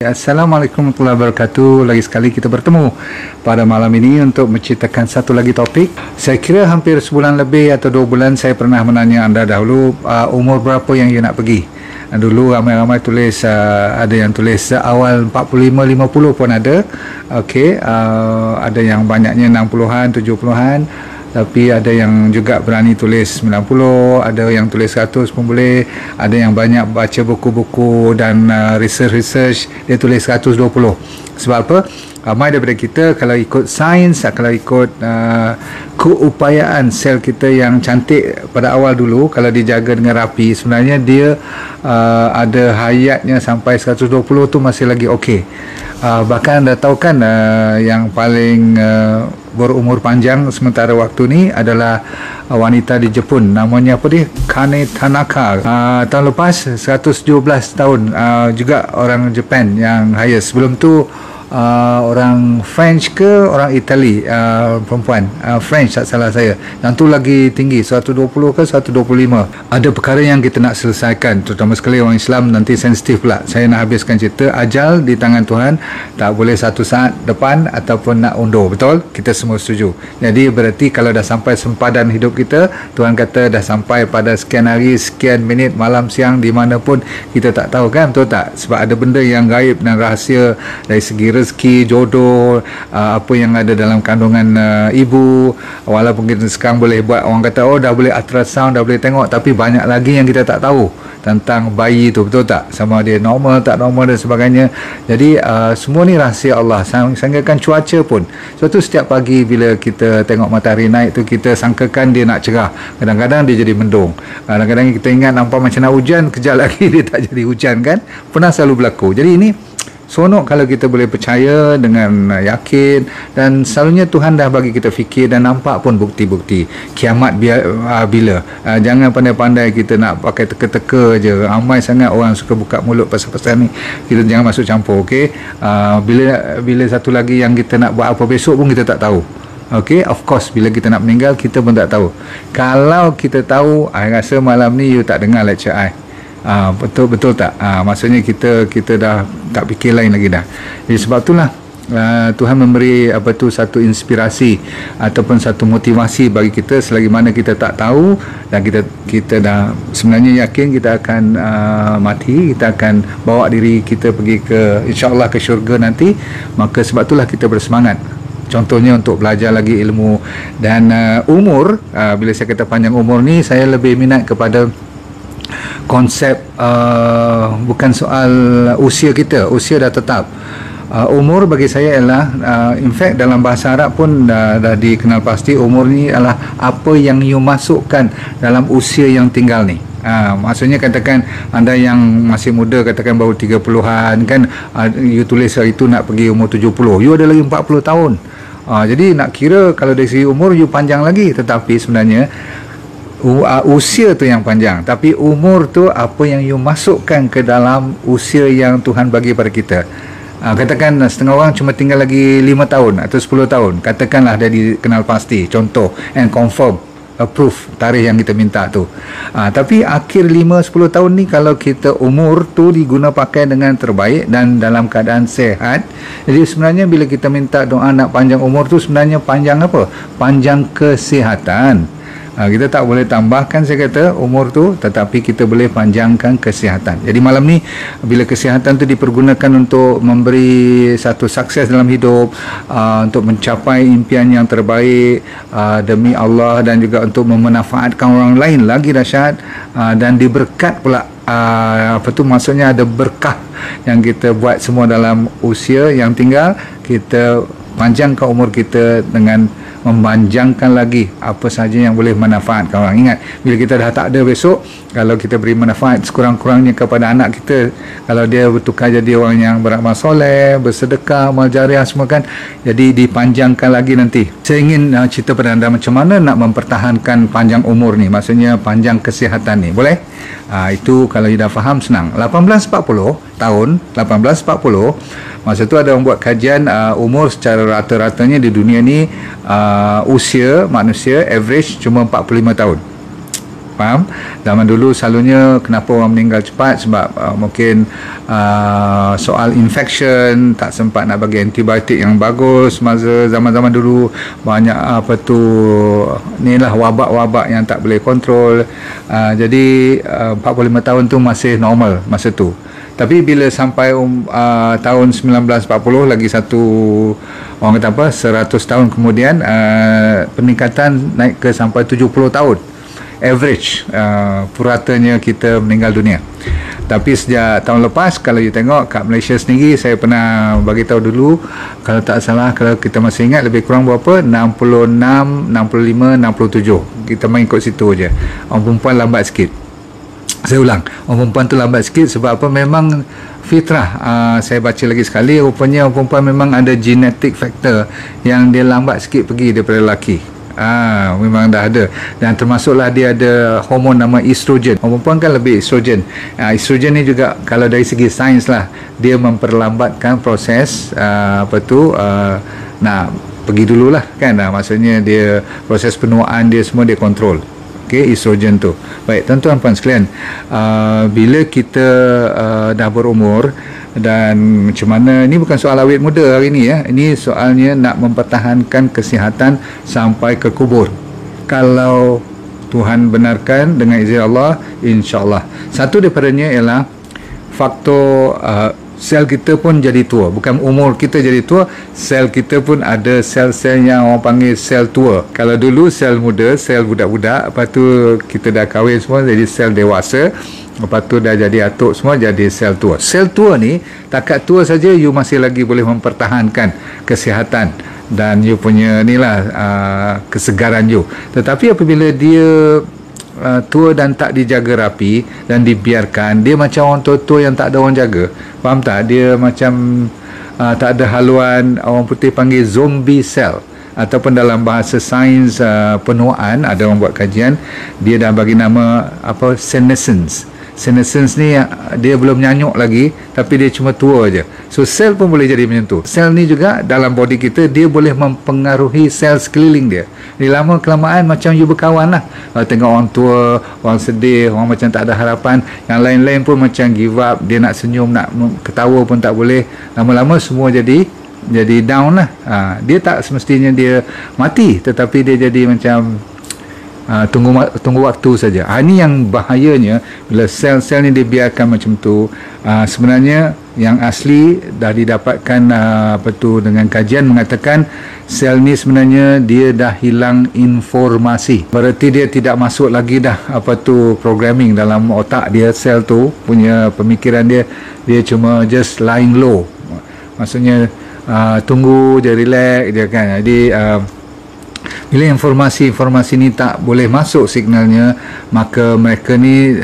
Assalamualaikum warahmatullahi wabarakatuh. Lagi sekali kita bertemu pada malam ini untuk menceritakan satu lagi topik. Saya kira hampir sebulan lebih atau 2 bulan saya pernah menanya anda dahulu umur berapa yang you nak pergi. Dulu ramai-ramai tulis, ada yang tulis awal 45-50 pun ada. Okey, ada yang banyaknya 60-an, 70-an. Tapi ada yang juga berani tulis 90, ada yang tulis 100 pun boleh, ada yang banyak baca buku-buku dan research dia tulis 120. Sebab apa? Ramai daripada kita kalau ikut sains, kalau ikut keupayaan sel kita yang cantik pada awal dulu, kalau dijaga dengan rapi, sebenarnya dia ada hayatnya sampai 120 tu masih lagi okey. Bahkan anda tahu kan yang paling berumur panjang sementara waktu ni adalah wanita di Jepun, namanya apa dia, Kane Tanaka. Tahun lepas 117 tahun, juga orang Japan yang highest. Sebelum tu orang French ke orang Itali, perempuan French tak salah saya, yang tu lagi tinggi 120 ke 125. Ada perkara yang kita nak selesaikan, terutama sekali orang Islam, nanti sensitif pula. Saya nak habiskan cerita. Ajal di tangan Tuhan, tak boleh satu saat depan ataupun nak undur. Betul? Kita semua setuju. Jadi berarti kalau dah sampai sempadan hidup kita, Tuhan kata dah sampai pada sekian hari, sekian minit, malam, siang, di mana pun kita tak tahu kan, betul tak? Sebab ada benda yang gaib dan rahsia dari segi rezeki, jodoh, apa yang ada dalam kandungan ibu. Walaupun kita sekarang boleh buat, orang kata dah boleh ultrasound, dah boleh tengok, tapi banyak lagi yang kita tak tahu tentang bayi tu, betul tak? Sama dia normal, tak normal dan sebagainya. Jadi semua ni rahsia Allah. Sangkakan cuaca pun, suatu setiap pagi bila kita tengok matahari naik tu, kita sangkakan dia nak cerah, kadang-kadang dia jadi mendung, kadang-kadang kita ingat nampak macam nak hujan, kejap lagi dia tak jadi hujan kan. Pernah selalu berlaku. Jadi ini seronok kalau kita boleh percaya dengan yakin, dan selalunya Tuhan dah bagi kita fikir dan nampak pun bukti-bukti kiamat bila. Jangan pandai-pandai kita nak pakai teka-teka je. Ramai sangat orang suka buka mulut pasal-pasal ni, kita jangan masuk campur. okey. Bila satu lagi yang kita nak buat apa besok pun kita tak tahu. okey, of course bila kita nak meninggal kita pun tak tahu. Kalau kita tahu, I rasa malam ni you tak dengar lecture I. Betul tak? Maksudnya kita dah tak fikir lain lagi dah. Jadi sebab itulah Tuhan memberi satu inspirasi ataupun satu motivasi bagi kita selagi mana kita tak tahu, dan kita dah sebenarnya yakin kita akan mati, kita akan bawa diri kita pergi ke, insya-Allah, ke syurga nanti. Maka sebab itulah kita bersemangat. Contohnya untuk belajar lagi ilmu dan umur. Bila saya kata panjang umur ni, saya lebih minat kepada konsep bukan soal usia kita. Usia dah tetap. Umur bagi saya adalah in fact dalam bahasa Arab pun dah dikenal pasti, umur ni adalah apa yang you masukkan dalam usia yang tinggal ni. Maksudnya katakan anda yang masih muda, katakan baru 30-an kan, you tulis hari itu nak pergi umur 70, you ada lagi 40 tahun. Jadi nak kira kalau dari segi umur you panjang lagi, tetapi sebenarnya usia tu yang panjang, tapi umur tu apa yang you masukkan ke dalam usia yang Tuhan bagi pada kita. Katakan setengah orang cuma tinggal lagi 5 tahun atau 10 tahun, katakanlah dia dikenal pasti, contoh and confirm, approve tarikh yang kita minta tu. Tapi akhir 5-10 tahun ni, kalau kita umur tu diguna pakai dengan terbaik dan dalam keadaan sehat, jadi sebenarnya bila kita minta doa nak panjang umur tu, sebenarnya panjang apa? Panjang kesihatan. Kita tak boleh tambahkan, saya kata, umur tu, tetapi kita boleh panjangkan kesihatan. Jadi malam ni, bila kesihatan tu dipergunakan untuk memberi satu sukses dalam hidup, untuk mencapai impian yang terbaik demi Allah, dan juga untuk memanfaatkan orang lain, lagi dahsyat, dan diberkat pula. Maksudnya ada berkah yang kita buat semua dalam usia yang tinggal. Kita panjangkan umur kita dengan memanjangkan lagi apa saja yang boleh manfaatkan orang. Ingat, bila kita dah tak ada besok, kalau kita beri manfaat sekurang-kurangnya kepada anak kita, kalau dia bertukar jadi orang yang beramal soleh, bersedekah, amal jariah semua kan, jadi dipanjangkan lagi nanti. Saya ingin cerita pada anda macam mana nak mempertahankan panjang umur ni, maksudnya panjang kesihatan ni. Boleh? Itu kalau anda faham, senang. 1840 tahun 1840, masa tu ada orang buat kajian umur secara rata-ratanya di dunia ni, usia manusia average cuma 45 tahun. Faham? Zaman dulu selalunya kenapa orang meninggal cepat sebab mungkin soal infection, tak sempat nak bagi antibiotik yang bagus masa zaman-zaman dulu, banyak ni lah wabak-wabak yang tak boleh kontrol. Jadi 45 tahun tu masih normal masa tu. Tapi bila sampai tahun 1940, lagi satu, orang kata apa, 100 tahun kemudian, peningkatan naik ke sampai 70 tahun average puratanya kita meninggal dunia. Tapi sejak tahun lepas, kalau you tengok kat Malaysia sendiri, saya pernah bagi tahu dulu, kalau tak salah, kalau kita masih ingat, lebih kurang berapa, 66, 65, 67, kita main ikut situ je. Orang perempuan lambat sikit. Saya ulang, orang perempuan tu lambat sikit sebab apa? Memang fitrah. Saya baca lagi sekali, rupanya orang perempuan memang ada genetic factor yang dia lambat sikit pergi daripada lelaki. Memang dah ada, dan termasuklah dia ada hormon nama estrogen. Orang perempuan kan lebih estrogen. Estrogen ni juga kalau dari segi sains lah, dia memperlambatkan proses nak pergi dululah kan. Maksudnya dia proses penuaan dia semua dia kontrol. Okey, estrogen tu. Baik, tuan-tuan puan sekalian, bila kita dah berumur, dan macam mana, ini bukan soal awet muda hari ni ya, ini soalnya nak mempertahankan kesihatan sampai ke kubur. Kalau Tuhan benarkan dengan izin Allah, insya-Allah. Satu daripadanya ialah faktor sel kita pun jadi tua. Bukan umur kita jadi tua, sel kita pun ada sel-sel yang orang panggil sel tua. Kalau dulu sel muda, sel budak-budak, lepas tu kita dah kahwin semua jadi sel dewasa, lepas tu dah jadi atuk semua, jadi sel tua. Sel tua ni, takat tua saja you masih lagi boleh mempertahankan kesihatan dan you punya kesegaran you. Tetapi apabila dia tua dan tak dijaga rapi dan dibiarkan, dia macam orang tua-tua yang tak ada orang jaga. Faham tak? Dia macam tak ada haluan, orang putih panggil zombie cell, ataupun dalam bahasa sains penuaan, ada orang buat kajian, dia dah bagi nama senescence. Senescence ni dia belum nyanyuk lagi, tapi dia cuma tua je. So sel pun boleh jadi macam tu. Sel ni juga dalam body kita, dia boleh mempengaruhi sel sekeliling dia. Di lama kelamaan macam you berkawan lah. Kalau tengok orang tua, orang sedih, orang macam tak ada harapan, yang lain-lain pun macam give up, dia nak senyum, nak ketawa pun tak boleh. Lama-lama semua jadi down lah. Dia tak semestinya dia mati, tetapi dia jadi macam tunggu waktu saja. Ini yang bahayanya bila sel-sel ni dibiarkan macam tu. Sebenarnya yang asli dah didapatkan dengan kajian mengatakan sel ni sebenarnya dia dah hilang informasi. Berarti dia tidak masuk lagi dah programming dalam otak dia. Sel tu punya pemikiran dia cuma just lying low. Maksudnya tunggu je, relax je kan. Jadi bila informasi ni tak boleh masuk signalnya, maka mereka ni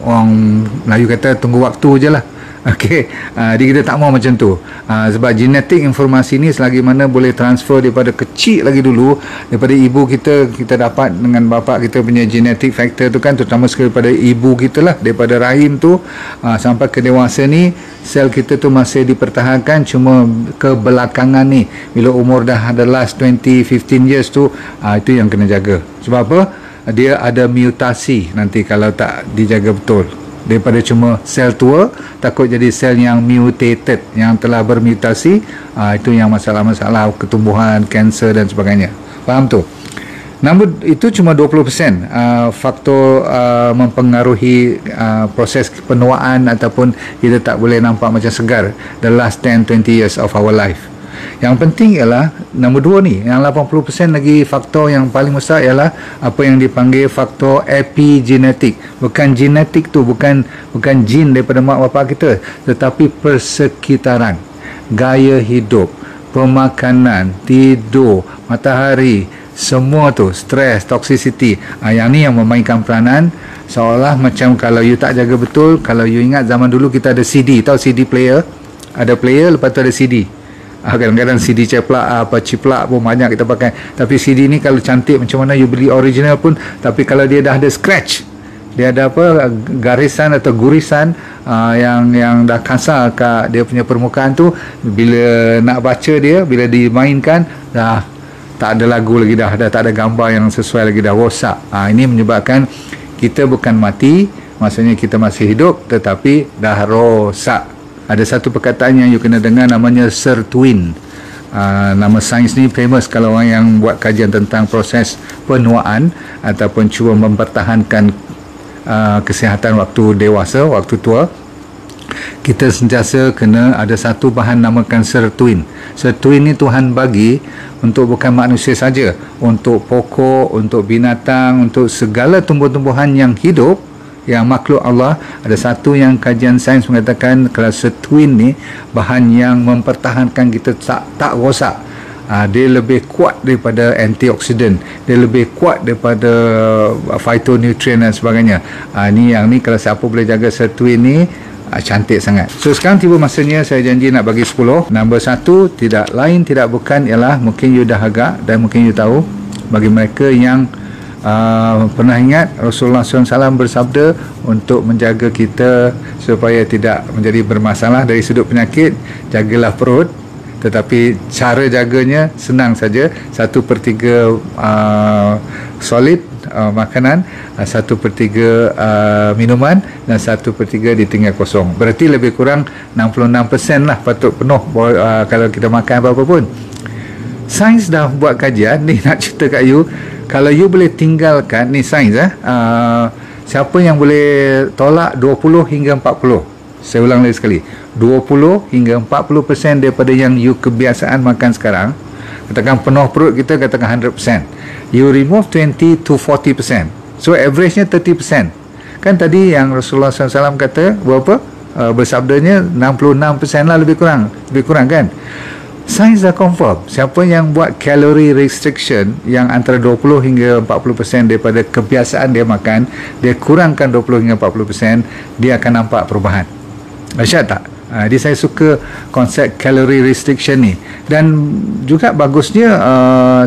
orang Melayu kata tunggu waktu je lah. Okey, jadi kita tak mau macam tu. Sebab genetik informasi ni selagi mana boleh transfer daripada kecil lagi dulu, daripada ibu kita dapat dengan bapa kita punya genetic factor tu kan, terutama sekali daripada ibu kita lah, daripada rahim tu sampai ke dewasa ni, sel kita tu masih dipertahankan. Cuma kebelakangan ni, bila umur dah ada last 20-15 years tu, itu yang kena jaga. Sebab apa? Dia ada mutasi nanti kalau tak dijaga betul. Daripada cuma sel tua, takut jadi sel yang mutated, yang telah bermutasi. Itu yang masalah-masalah ketumbuhan, kanser dan sebagainya. Faham tu? Namun itu cuma 20% faktor mempengaruhi proses penuaan ataupun kita tak boleh nampak macam segar the last 10-20 years of our life. Yang penting ialah nombor 2 ni, yang 80% lagi faktor yang paling besar ialah apa yang dipanggil faktor epigenetik. Bukan genetik tu, bukan jin daripada mak bapak kita, tetapi persekitaran, gaya hidup, pemakanan, tidur, matahari, semua tu, stres, toxicity. Yang ni yang memainkan peranan. Seolah macam kalau you tak jaga betul, kalau you ingat zaman dulu kita ada CD, tahu CD player? Ada player, lepas tu ada CD. Kadang-kadang CD ciplak pun banyak kita pakai. Tapi CD ni kalau cantik macam mana you beli original pun, tapi kalau dia dah ada scratch, dia ada garisan atau gurisan yang dah kasar kat dia punya permukaan tu, bila nak baca dia, bila dimainkan dah tak ada lagu lagi dah tak ada gambar yang sesuai lagi dah, rosak. Ini menyebabkan kita bukan mati, maksudnya kita masih hidup, tetapi dah rosak. Ada satu perkataan yang you kena dengar, namanya sirtuin. Nama sains ni famous kalau orang yang buat kajian tentang proses penuaan ataupun cuba mempertahankan kesihatan waktu dewasa, waktu tua. Kita sentiasa kena ada satu bahan namakan sirtuin. Sirtuin ni Tuhan bagi untuk bukan manusia saja, untuk pokok, untuk binatang, untuk segala tumbuh-tumbuhan yang hidup, yang makhluk Allah. Ada satu yang kajian sains mengatakan kalau sirtuin ni bahan yang mempertahankan kita tak rosak. Dia lebih kuat daripada antioksidan, dia lebih kuat daripada phytonutrient dan sebagainya. Yang ni kalau siapa boleh jaga sirtuin ni, cantik sangat. So sekarang tiba masanya saya janji nak bagi 10. Nombor 1 tidak lain tidak bukan ialah, mungkin you dah agak dan mungkin you tahu, bagi mereka yang pernah ingat Rasulullah SAW bersabda untuk menjaga kita supaya tidak menjadi bermasalah dari sudut penyakit, jagalah perut. Tetapi cara jaganya senang saja. 1/3 solid makanan, 1/3 minuman, dan 1/3 ditinggal kosong. Berarti lebih kurang 66% lah patut penuh kalau kita makan apa-apa pun. Sains dah buat kajian ni, nak cerita kat you, kalau you boleh tinggalkan ni sains siapa yang boleh tolak 20 hingga 40, saya ulang lagi sekali, 20 hingga 40% daripada yang you kebiasaan makan sekarang, katakan penuh perut kita, katakan 100%, you remove 20 to 40%, so average-nya 30%. Kan tadi yang Rasulullah SAW kata berapa? Bersabdanya 66% lah, lebih kurang kan. Sains dah confirm, siapa yang buat calorie restriction yang antara 20 hingga 40% daripada kebiasaan dia makan, dia kurangkan 20 hingga 40%, dia akan nampak perubahan. Dahsyat tak? Jadi saya suka konsep calorie restriction ni. Dan juga bagusnya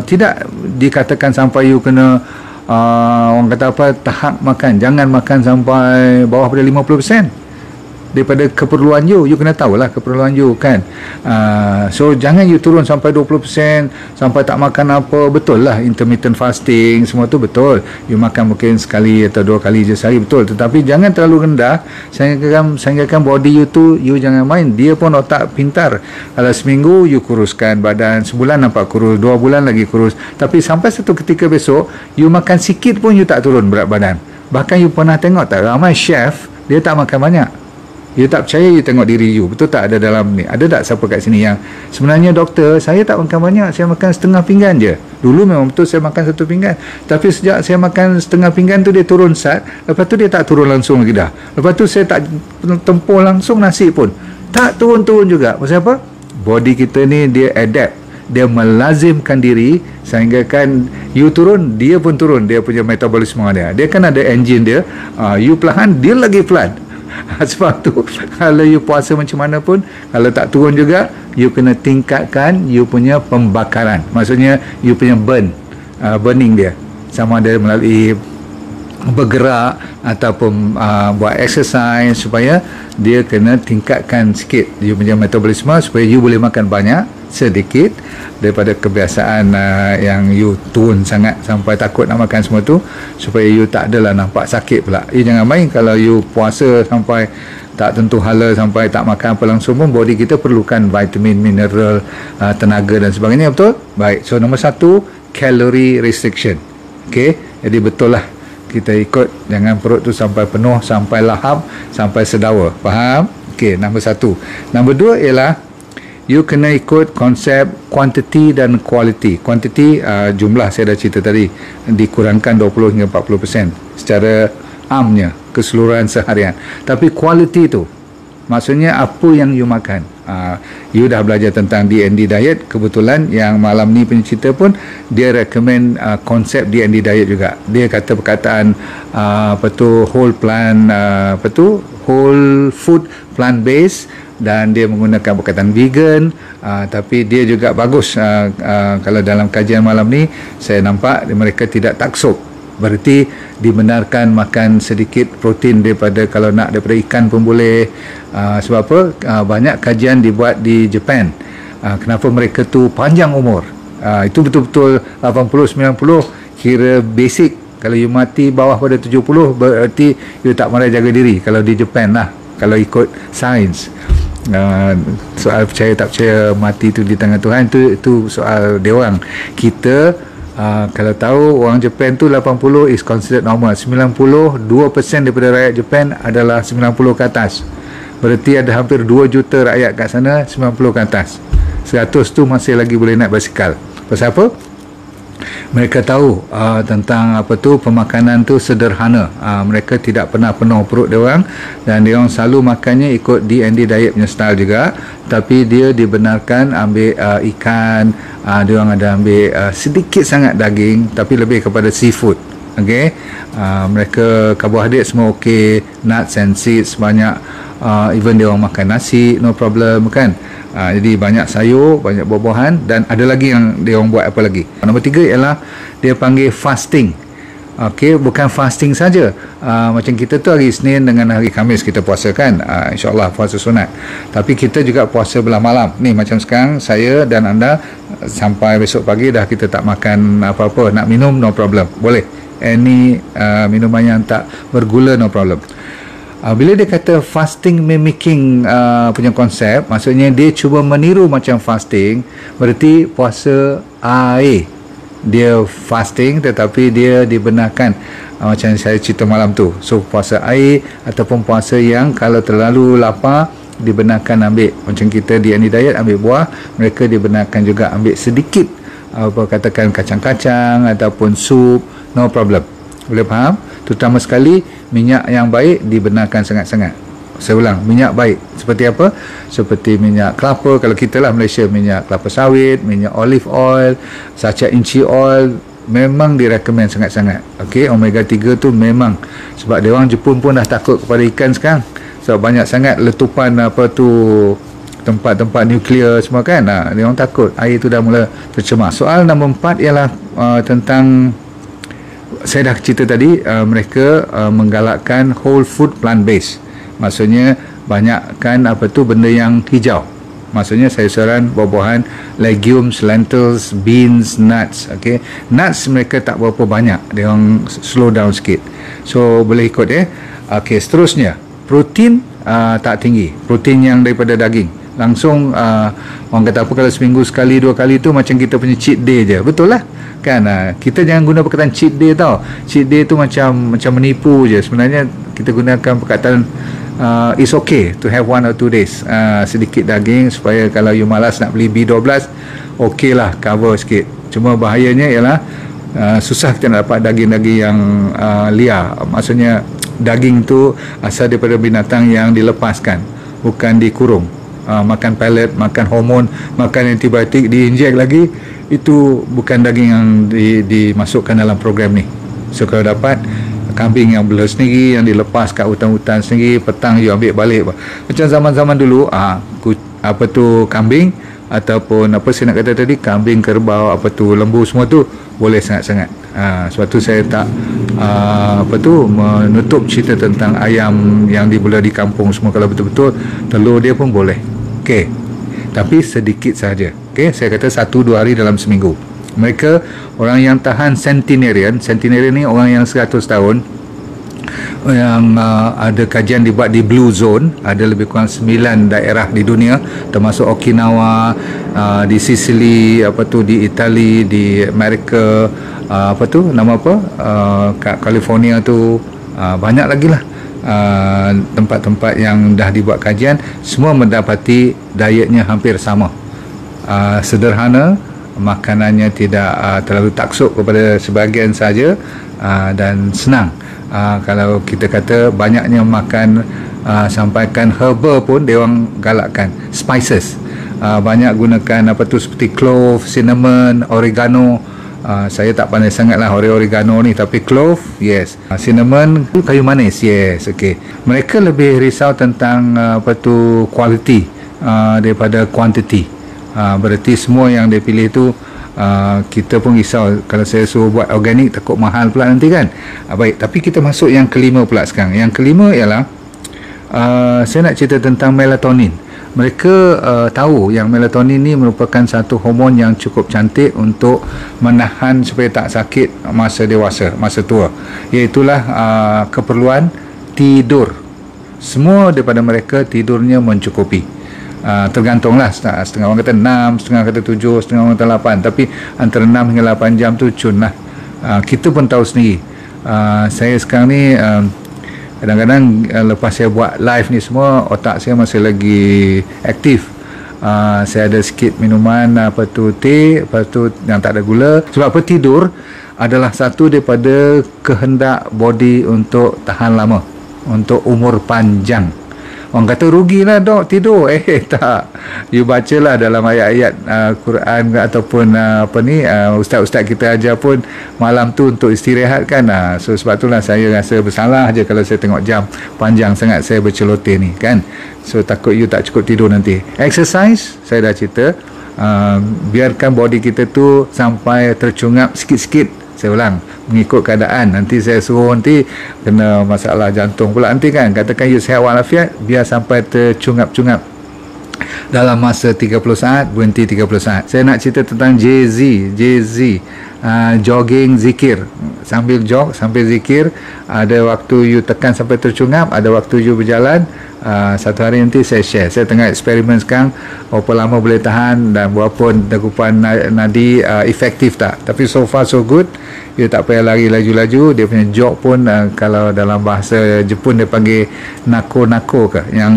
tidak dikatakan sampai you kena orang kata apa, tahap makan, jangan makan sampai bawah pada 50% daripada keperluan you kena tahulah keperluan you kan. So jangan you turun sampai 20%, sampai tak makan apa. Betul lah intermittent fasting, semua tu betul, you makan mungkin sekali atau 2 kali je sehari, betul, tetapi jangan terlalu rendah sehinggakan body you tu, you jangan main. Dia pun otak pintar, kalau seminggu you kuruskan badan, sebulan nampak kurus, 2 bulan lagi kurus, tapi sampai satu ketika besok you makan sikit pun you tak turun berat badan. Bahkan you pernah tengok tak, ramai chef dia tak makan banyak. You tak percaya, you tengok diri you, betul tak? Ada dalam ni, ada tak siapa kat sini yang sebenarnya doktor, saya tak makan banyak, saya makan setengah pinggan je. Dulu memang betul saya makan 1 pinggan, tapi sejak saya makan setengah pinggan tu dia turun sat, lepas tu dia tak turun langsung lagi dah. Lepas tu saya tak tempuh langsung nasi pun tak turun-turun juga. Pasal apa? Body kita ni dia adapt, dia melazimkan diri sehingga kan you turun, dia pun turun, dia punya metabolisme dia kan ada engine dia. You perlahan, dia lagi pelan. Sebab tu kalau you puasa macam mana pun, kalau tak turun juga, you kena tingkatkan you punya pembakaran, maksudnya you punya burning dia, sama ada melalui bergerak ataupun buat exercise, supaya dia kena tingkatkan sikit you punya metabolisme, supaya you boleh makan banyak sedikit daripada kebiasaan yang you turun sangat sampai takut nak makan semua tu, supaya you tak adalah nampak sakit pula. You jangan main kalau you puasa sampai tak tentu hala, sampai tak makan apa langsung pun, body kita perlukan vitamin, mineral, tenaga dan sebagainya, betul? Baik, so nombor 1 calorie restriction. Okay, jadi betul lah kita ikut, jangan perut tu sampai penuh, sampai lahap, sampai sedawa, faham? Okay, nombor 1. Nombor 2 ialah you kena ikut konsep quantity dan quality. Quantity, jumlah saya dah cerita tadi, dikurangkan 20 hingga 40% secara amnya, keseluruhan seharian. Tapi quality tu maksudnya apa yang you makan. You dah belajar tentang D&D diet, kebetulan yang malam ni punya cerita pun dia recommend konsep D&D diet juga. Dia kata perkataan whole plant, whole food plant based, dan dia menggunakan perkataan vegan, tapi dia juga bagus. Kalau dalam kajian malam ni saya nampak mereka tidak taksub, berarti dibenarkan makan sedikit protein daripada, kalau nak daripada ikan pun boleh. Sebab apa? Banyak kajian dibuat di Japan, kenapa mereka tu panjang umur. Itu betul-betul 80-90 kira basic. Kalau you mati bawah pada 70 berarti you tak pandai jaga diri, kalau di Japan lah, kalau ikut sains. Soal percaya tak percaya mati tu di tangan Tuhan, itu soal dia orang. Kita kalau tahu orang Japan tu 80 is considered normal. 92% daripada rakyat Japan adalah 90 ke atas. Berarti ada hampir 2 juta rakyat kat sana 90 ke atas. 100 tu masih lagi boleh naik basikal. Pasal apa? Mereka tahu tentang pemakanan tu sederhana. Mereka tidak pernah penuh perut dia orang, dan dia orang selalu makannya ikut D&D diet punya style juga. Tapi dia dibenarkan ambil ikan, dia orang ada ambil sedikit sangat daging, tapi lebih kepada seafood. Okey, mereka karbohidrat semua okey, nuts and seeds banyak, even dia orang makan nasi no problem kan. Jadi banyak sayur, banyak buah-buahan, dan ada lagi yang dia orang buat apa lagi. Nombor 3 ialah dia panggil fasting. Okey, bukan fasting saja. Macam kita tu hari Isnin dengan hari Khamis kita puasa kan, insya-Allah puasa sunat. Tapi kita juga puasa belah malam. Ni macam sekarang saya dan anda sampai besok pagi dah kita tak makan apa-apa, nak minum no problem. Boleh. Any minuman yang tak bergula no problem. Bila dia kata fasting mimicking punya konsep, maksudnya dia cuba meniru macam fasting, berarti puasa air. Dia fasting tetapi dia dibenarkan, macam saya cerita malam tu. So puasa air ataupun puasa yang kalau terlalu lapar dibenarkan ambil, macam kita di diet ambil buah, mereka dibenarkan juga ambil sedikit katakan kacang-kacang ataupun sup, no problem. Boleh faham? Terutama sekali minyak yang baik dibenarkan sangat-sangat. Saya ulang, minyak baik seperti apa? Seperti minyak kelapa, kalau kita lah Malaysia, minyak kelapa sawit, minyak olive oil, sacha inci oil, memang direkomend sangat-sangat. Okey, omega 3 tu memang, sebab dia orang Jepun pun dah takut kepada ikan sekarang, sebab banyak sangat letupan tempat-tempat nuklear semua kan. Dia orang takut air tu dah mula tercemar. Soal nombor 4 ialah tentang, saya dah cerita tadi, mereka menggalakkan whole food plant based. Maksudnya banyakkan benda yang hijau. Maksudnya sayur-sayuran, buah-buahan, legumes, lentils, beans, nuts. Okay, nuts mereka tak berapa banyak, dia orang slow down sikit. So boleh ikut Okay, seterusnya protein tak tinggi, protein yang daripada daging. Langsung orang kata apa, kalau seminggu sekali 2 kali tu macam kita punya cheat day je. Betul lah kan. Kita jangan guna perkataan cheat day tau. Cheat day tu macam menipu je. Sebenarnya kita gunakan perkataan it's okay to have 1 or 2 days sedikit daging, supaya kalau you malas nak beli B12, okay lah, cover sikit. Cuma bahayanya ialah susah kita nak dapat daging-daging yang liar. Maksudnya daging tu asal daripada binatang yang dilepaskan, bukan dikurung. Makan pellet, makan hormon, makan antibiotik, diinjek lagi, itu bukan daging yang dimasukkan dalam program ni. So kalau dapat kambing yang bela sendiri, yang dilepas kat hutan-hutan sendiri, petang you ambil balik. Macam zaman-zaman dulu, kambing ataupun saya nak kata tadi, kambing, kerbau, lembu, semua tu boleh sangat-sangat. Sebab tu saya tak menutup cerita tentang ayam yang dibela di kampung semua. Kalau betul-betul telur dia pun boleh. Okey, tapi sedikit saja. Okey, saya kata 1-2 hari dalam seminggu. Mereka orang yang tahan centenarian ni orang yang 100 tahun, yang ada kajian dibuat di Blue Zone, ada lebih kurang 9 daerah di dunia, termasuk Okinawa, di Sicily, di Itali, di Amerika, kat California tu, banyak lagi lah tempat-tempat yang dah dibuat kajian, semua mendapati dietnya hampir sama. Sederhana, makanannya tidak terlalu taksub kepada sebahagian saja, dan senang. Kalau kita kata banyaknya makan, sampaikan herba pun dia orang galakkan, spices, banyak gunakan seperti clove, cinnamon, oregano. Saya tak pandai sangat lah oregano ni, tapi clove, yes. Cinnamon, kayu manis, yes. Okay, mereka lebih risau tentang quality daripada quantity. Berarti semua yang dia pilih tu, kita pun risau kalau saya suruh buat organik takut mahal pula nanti kan. Baik, tapi kita masuk yang kelima pula sekarang. Yang kelima ialah saya nak cerita tentang melatonin. mereka tahu yang melatonin ni merupakan satu hormon yang cukup cantik untuk menahan supaya tak sakit masa dewasa, masa tua. Iaitulah keperluan tidur. Semua daripada mereka tidurnya mencukupi. Tergantunglah, setengah orang kata 6, setengah kata 7, setengah orang kata 8, tapi antara 6 hingga 8 jam tu cun lah. Kita pun tahu sendiri. Saya sekarang ni kadang-kadang lepas saya buat live ni semua, otak saya masih lagi aktif. Saya ada sikit minuman teh, lepas tu yang tak ada gula. Sebab apa? Tidur adalah satu daripada kehendak body untuk tahan lama, untuk umur panjang. Orang kata rugilah dok tidur. Tak. You bacalah dalam ayat-ayat Quran ataupun ustaz-ustaz kita ajar pun malam tu untuk istirahat kan. So sebab itulah saya rasa bersalah je kalau saya tengok jam panjang sangat saya berceloteh ni kan. So takut you tak cukup tidur nanti. Exercise saya dah cerita. Biarkan body kita tu sampai tercungap sikit-sikit. Saya ulang, mengikut keadaan. Nanti saya suruh nanti kena masalah jantung pula nanti kan. Katakan you sihat walafiat, biar sampai tercungap-cungap dalam masa 30 saat, berhenti 30 saat. Saya nak cerita tentang Jay-Z, jogging zikir. Sambil jog, sambil zikir. Ada waktu you tekan sampai tercungap, ada waktu you berjalan. Satu hari nanti saya share. Saya tengah eksperimen sekarang, berapa lama boleh tahan dan berapa degupan nadi efektif tak. Tapi so far so good. You tak payah lari laju-laju. Dia punya jog pun kalau dalam bahasa Jepun dia panggil nako-nako ke, yang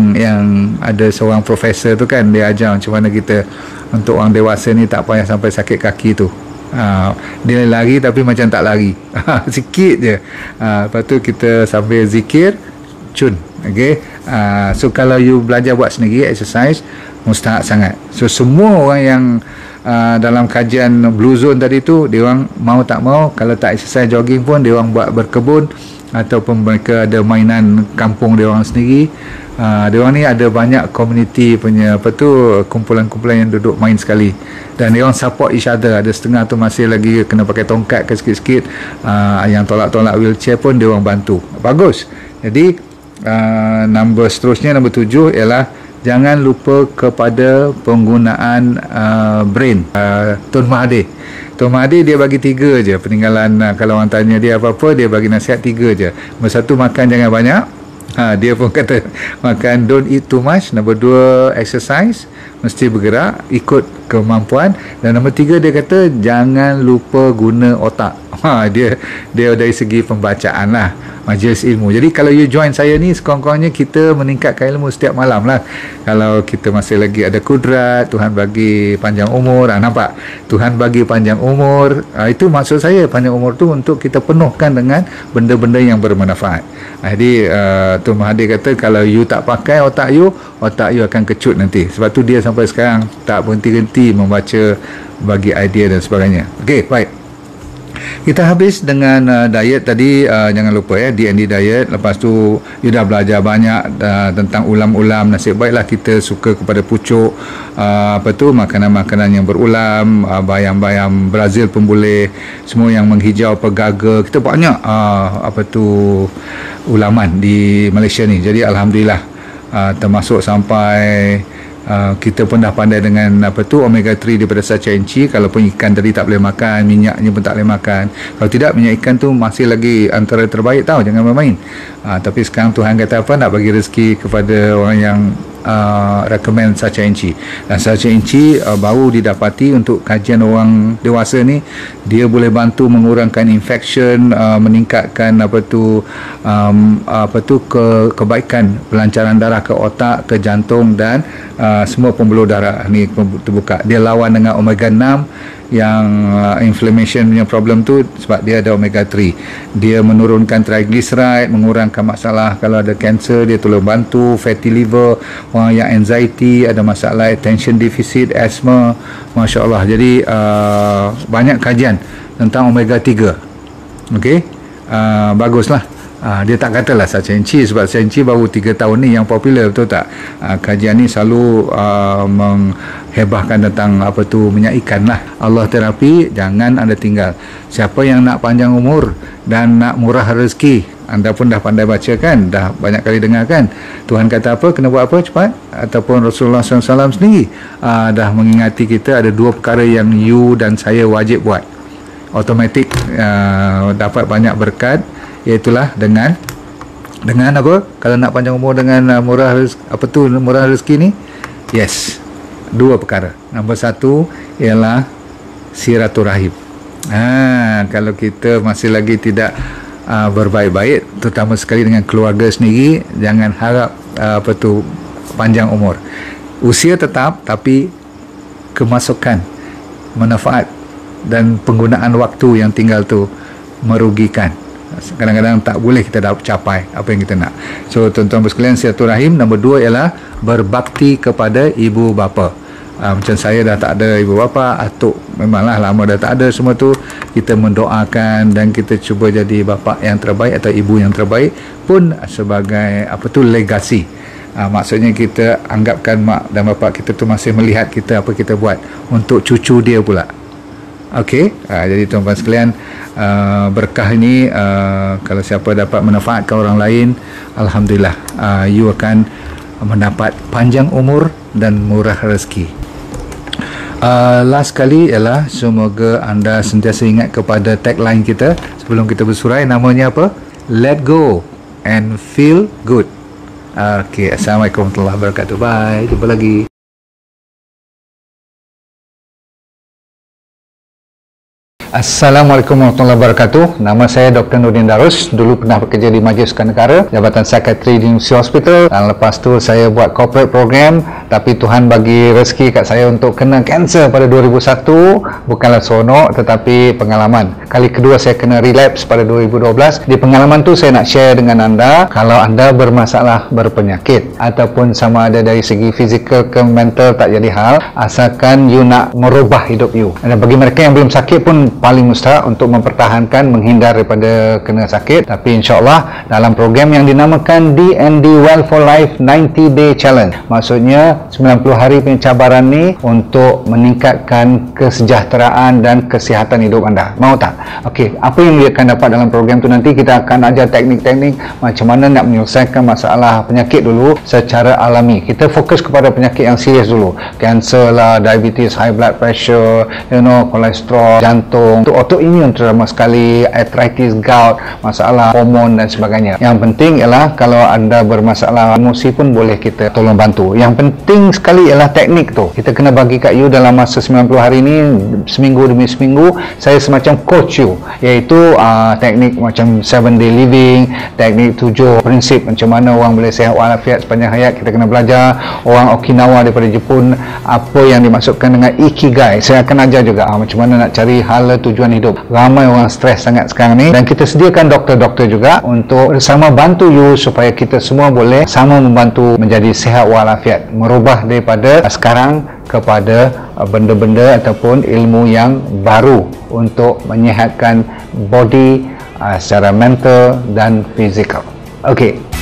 ada seorang profesor tu kan, dia ajar macam mana kita untuk orang dewasa ni tak payah sampai sakit kaki tu. Dia lari tapi macam tak lari. Sikit je. Lepas tu kita sambil zikir cun. Okay. So kalau you belajar buat sendiri exercise, mustahak sangat. So semua orang yang dalam kajian Blue Zone tadi tu, dia orang mau tak mau, kalau tak exercise jogging pun dia orang buat berkebun ataupun mereka ada mainan kampung dia orang sendiri. Dia orang ni ada banyak community punya kumpulan-kumpulan yang duduk main sekali, dan dia orang support each other. Ada setengah tu masih lagi kena pakai tongkat ke sikit-sikit, yang tolak-tolak wheelchair pun dia orang bantu. Bagus. Jadi nombor seterusnya, nombor 7 ialah jangan lupa kepada penggunaan brain. Tun Mahathir dia bagi 3 je peninggalan. Kalau orang tanya dia apa-apa, dia bagi nasihat 3 je. Nombor 1, makan jangan banyak. Dia pun kata makan, don't eat too much. Nombor 2, exercise, mesti bergerak ikut kemampuan. Dan nombor 3, dia kata jangan lupa guna otak. Dia dari segi pembacaan lah, majlis ilmu. Jadi kalau you join saya ni, sekurang-kurangnya kita meningkatkan ilmu setiap malam lah. Kalau kita masih lagi ada kudrat, Tuhan bagi panjang umur. Nampak? Tuhan bagi panjang umur. Itu maksud saya, panjang umur tu untuk kita penuhkan dengan benda-benda yang bermanfaat. Jadi Tuan Mahathir kata kalau you tak pakai otak you akan kecut nanti. Sebab tu dia sampai sekarang tak berhenti-henti membaca, bagi idea dan sebagainya. Okey, baik. Kita habis dengan diet tadi. Jangan lupa D&D diet. Lepas tu you dah belajar banyak tentang ulam-ulam. Nasib baiklah kita suka kepada pucuk, makanan-makanan yang berulam, bayam-bayam Brazil pun boleh, semua yang menghijau, pegaga. Kita banyak ulaman di Malaysia ni. Jadi alhamdulillah, termasuk sampai kita pun dah pandai dengan omega 3 daripada sacha enci. Kalaupun ikan tadi tak boleh makan, minyaknya pun tak boleh makan. Kalau tidak, minyak ikan tu masih lagi antara terbaik tau, jangan bermain. Tapi sekarang Tuhan kata nak bagi rezeki kepada orang yang recommend sacha enci. Dan sacha enci baru didapati untuk kajian orang dewasa ni, dia boleh bantu mengurangkan infection, meningkatkan kebaikan pelancaran darah ke otak, ke jantung dan semua pembuluh darah ni terbuka. Dia lawan dengan omega 6 yang inflammation punya problem tu, sebab dia ada omega 3. Dia menurunkan triglyceride, mengurangkan masalah kalau ada kanser, dia tolong bantu fatty liver, orang yang anxiety, ada masalah attention deficit, asthma, Masya Allah. Jadi banyak kajian tentang omega 3. Okey, baguslah. Dia tak katalah sacha enci, sebab sacha enci baru 3 tahun ni yang popular, betul tak? Kajian ni selalu menghebahkan tentang minyak ikan lah. Allah terapi, jangan anda tinggal. Siapa yang nak panjang umur dan nak murah rezeki, Anda pun dah pandai baca kan, dah banyak kali dengar kan, Tuhan kata apa, kena buat apa cepat, ataupun Rasulullah SAW sendiri dah mengingati kita ada dua perkara yang you dan saya wajib buat. Automatik dapat banyak berkat, iaitulah dengan apa, kalau nak panjang umur dengan murah rezeki ni, yes, dua perkara. Nombor satu ialah silaturahim. Kalau kita masih lagi tidak berbaik-baik, terutama sekali dengan keluarga sendiri, jangan harap panjang umur. Usia tetap, tapi kemasukan, manfaat dan penggunaan waktu yang tinggal tu merugikan. Kadang-kadang tak boleh kita capai apa yang kita nak. So tuan-tuan sekalian, silaturahim. Nombor dua ialah berbakti kepada ibu bapa. Macam saya dah tak ada ibu bapa, atuk memanglah lama dah tak ada, semua tu kita mendoakan dan kita cuba jadi bapa yang terbaik atau ibu yang terbaik pun sebagai legasi. Maksudnya kita anggapkan mak dan bapa kita tu masih melihat kita apa kita buat untuk cucu dia pula. Okey, jadi tuan-tuan sekalian, berkah ini kalau siapa dapat manfaatkan orang lain, alhamdulillah, you akan mendapat panjang umur dan murah rezeki. Last kali ialah semoga anda sentiasa ingat kepada tagline kita sebelum kita bersurai, namanya apa? Let go and feel good. Okey, assalamualaikum warahmatullahi wabarakatuh. Bye, jumpa lagi. Assalamualaikum warahmatullahi wabarakatuh. Nama saya Dr. Nurdin Darus. Dulu pernah bekerja di Majlis Sukan Negara, Jabatan Psikiatri di University Hospital, dan lepas tu saya buat corporate program. Tapi Tuhan bagi rezeki kat saya untuk kena kanser pada 2001. Bukanlah seronok, tetapi pengalaman. Kali kedua saya kena relapse pada 2012. Di pengalaman tu saya nak share dengan anda, kalau anda bermasalah berpenyakit ataupun sama ada dari segi fizikal ke mental, tak jadi hal, asalkan you nak merubah hidup you. Dan bagi mereka yang belum sakit pun paling mustahak untuk mempertahankan, menghindar daripada kena sakit. Tapi insyaAllah dalam program yang dinamakan DND Well for Life 90 Day Challenge, maksudnya 90 hari pencabaran ni untuk meningkatkan kesejahteraan dan kesihatan hidup anda. Mau tak? Okey, apa yang dia akan dapat dalam program tu, nanti kita akan ajar teknik-teknik macam mana nak menyelesaikan masalah penyakit dulu secara alami. Kita fokus kepada penyakit yang serius dulu, kanser lah, diabetes, high blood pressure, kolesterol, jantung, untuk autoimun terutama sekali, arthritis, gout, masalah hormon dan sebagainya. Yang penting ialah kalau anda bermasalah emosi pun boleh kita tolong bantu. Yang penting sekali ialah teknik tu. Kita kena bagi kat you dalam masa 90 hari ni, seminggu demi seminggu, saya semacam coach you, iaitu teknik macam 7 day living, teknik 7 prinsip macam mana orang boleh sihat walafiat sepanjang hayat. Kita kena belajar. Orang Okinawa daripada Jepun, apa yang dimaksudkan dengan ikigai, saya akan ajar juga macam mana nak cari hala tujuan hidup. Ramai orang stres sangat sekarang ni, dan kita sediakan doktor-doktor juga untuk bersama bantu you supaya kita semua boleh sama membantu menjadi sihat walafiat, merubah daripada sekarang kepada benda-benda ataupun ilmu yang baru untuk menyihatkan body secara mental dan fizikal. Okey.